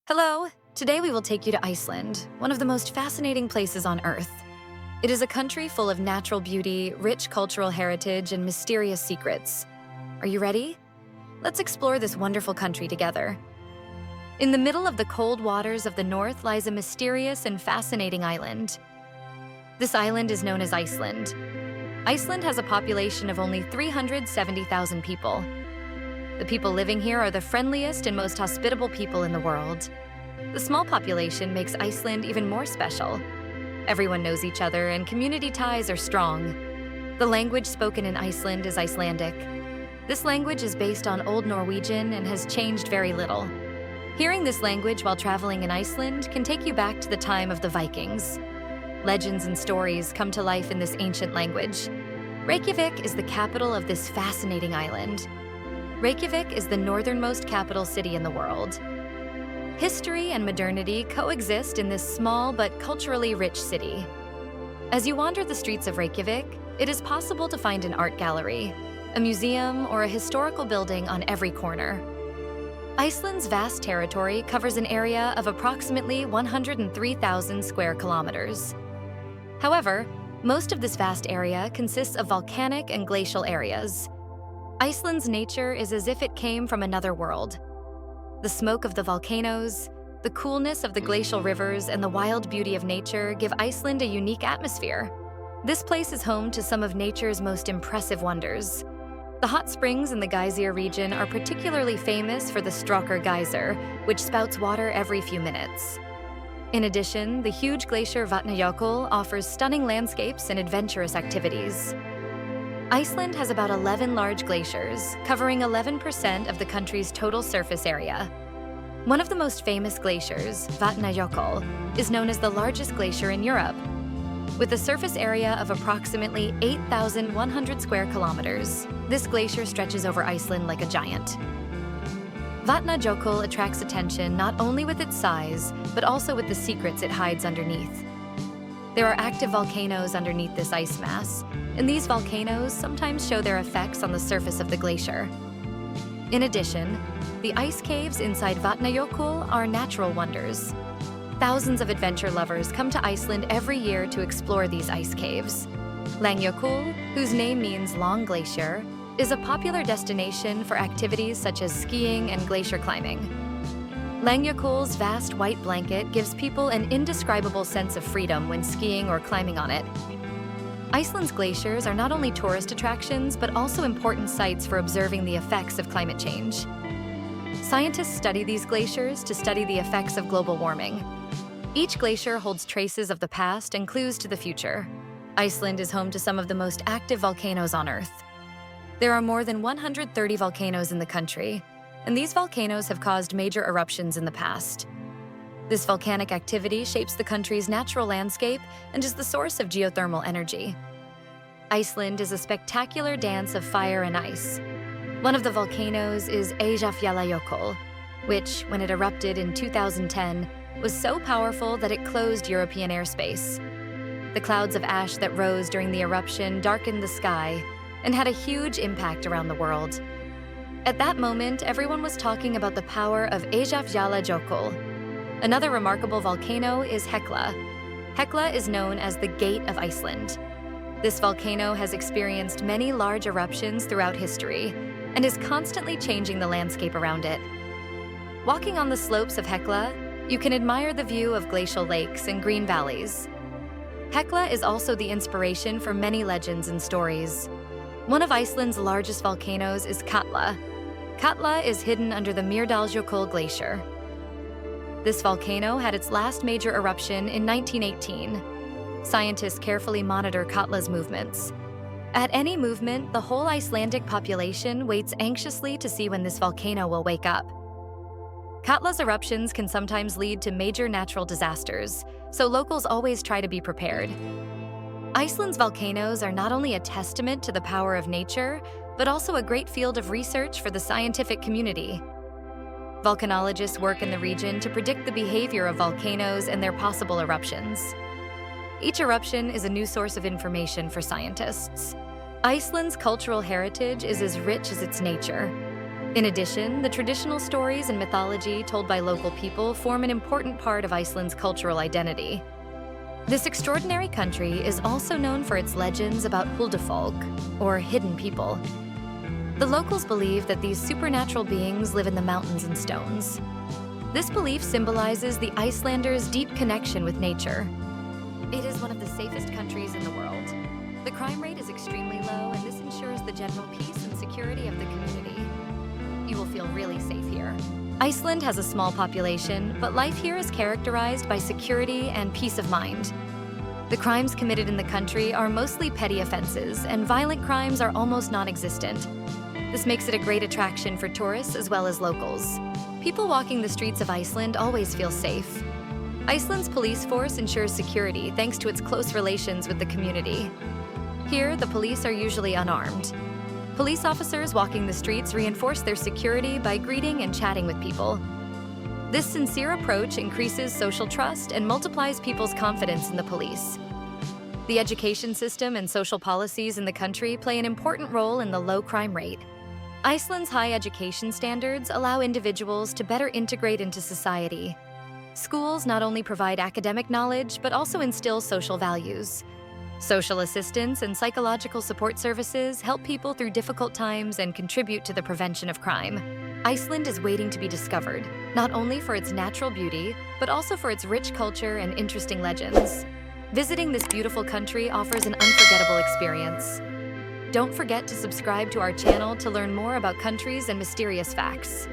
Hello! Today we will take you to Iceland, one of the most fascinating places on Earth. It is a country full of natural beauty, rich cultural heritage, and mysterious secrets. Are you ready? Let's explore this wonderful country together. In the middle of the cold waters of the north lies a mysterious and fascinating island. This island is known as Iceland. Iceland has a population of only 370,000 people. The people living here are the friendliest and most hospitable people in the world. The small population makes Iceland even more special. Everyone knows each other and community ties are strong. The language spoken in Iceland is Icelandic. This language is based on Old Norwegian and has changed very little. Hearing this language while traveling in Iceland can take you back to the time of the Vikings. Legends and stories come to life in this ancient language. Reykjavik is the capital of this fascinating island. Reykjavik is the northernmost capital city in the world. History and modernity coexist in this small but culturally rich city. As you wander the streets of Reykjavik, it is possible to find an art gallery, a museum, or a historical building on every corner. Iceland's vast territory covers an area of approximately 103,000 square kilometers. However, most of this vast area consists of volcanic and glacial areas. Iceland's nature is as if it came from another world. The smoke of the volcanoes, the coolness of the glacial rivers, and the wild beauty of nature give Iceland a unique atmosphere. This place is home to some of nature's most impressive wonders. The hot springs in the Geysir region are particularly famous for the Stråkar Geyser, which spouts water every few minutes. In addition, the huge glacier Vatnajökull offers stunning landscapes and adventurous activities. Iceland has about 11 large glaciers, covering 11% of the country's total surface area. One of the most famous glaciers, Vatnajökull, is known as the largest glacier in Europe. With a surface area of approximately 8,100 square kilometers, this glacier stretches over Iceland like a giant. Vatnajökull attracts attention not only with its size, but also with the secrets it hides underneath. There are active volcanoes underneath this ice mass, and these volcanoes sometimes show their effects on the surface of the glacier. In addition, the ice caves inside Vatnajökull are natural wonders. Thousands of adventure lovers come to Iceland every year to explore these ice caves. Langjökull, whose name means long glacier, is a popular destination for activities such as skiing and glacier climbing. Langjökull's vast white blanket gives people an indescribable sense of freedom when skiing or climbing on it. Iceland's glaciers are not only tourist attractions, but also important sites for observing the effects of climate change. Scientists study these glaciers to study the effects of global warming. Each glacier holds traces of the past and clues to the future. Iceland is home to some of the most active volcanoes on Earth. There are more than 130 volcanoes in the country, and these volcanoes have caused major eruptions in the past. This volcanic activity shapes the country's natural landscape and is the source of geothermal energy. Iceland is a spectacular dance of fire and ice. One of the volcanoes is Eyjafjallajökull, which, when it erupted in 2010, was so powerful that it closed European airspace. The clouds of ash that rose during the eruption darkened the sky and had a huge impact around the world. At that moment, everyone was talking about the power of Eyjafjallajökull. Another remarkable volcano is Hekla. Hekla is known as the Gate of Iceland. This volcano has experienced many large eruptions throughout history and is constantly changing the landscape around it. Walking on the slopes of Hekla, you can admire the view of glacial lakes and green valleys. Hekla is also the inspiration for many legends and stories. One of Iceland's largest volcanoes is Katla. Katla is hidden under the Mýrdalsjökull glacier. This volcano had its last major eruption in 1918. Scientists carefully monitor Katla's movements. At any movement, the whole Icelandic population waits anxiously to see when this volcano will wake up. Katla's eruptions can sometimes lead to major natural disasters, so locals always try to be prepared. Iceland's volcanoes are not only a testament to the power of nature, but also a great field of research for the scientific community. Volcanologists work in the region to predict the behavior of volcanoes and their possible eruptions. Each eruption is a new source of information for scientists. Iceland's cultural heritage is as rich as its nature. In addition, the traditional stories and mythology told by local people form an important part of Iceland's cultural identity. This extraordinary country is also known for its legends about huldufólk, or hidden people. The locals believe that these supernatural beings live in the mountains and stones. This belief symbolizes the Icelanders' deep connection with nature. It is one of the safest countries in the world. The crime rate is extremely low, and this ensures the general peace and security of the community. You will feel really safe here. Iceland has a small population, but life here is characterized by security and peace of mind. The crimes committed in the country are mostly petty offenses, and violent crimes are almost non-existent. This makes it a great attraction for tourists as well as locals. People walking the streets of Iceland always feel safe. Iceland's police force ensures security thanks to its close relations with the community. Here, the police are usually unarmed. Police officers walking the streets reinforce their security by greeting and chatting with people. This sincere approach increases social trust and multiplies people's confidence in the police. The education system and social policies in the country play an important role in the low crime rate. Iceland's high education standards allow individuals to better integrate into society. Schools not only provide academic knowledge, but also instill social values. Social assistance and psychological support services help people through difficult times and contribute to the prevention of crime. Iceland is waiting to be discovered, not only for its natural beauty, but also for its rich culture and interesting legends. Visiting this beautiful country offers an unforgettable experience. Don't forget to subscribe to our channel to learn more about countries and mysterious facts.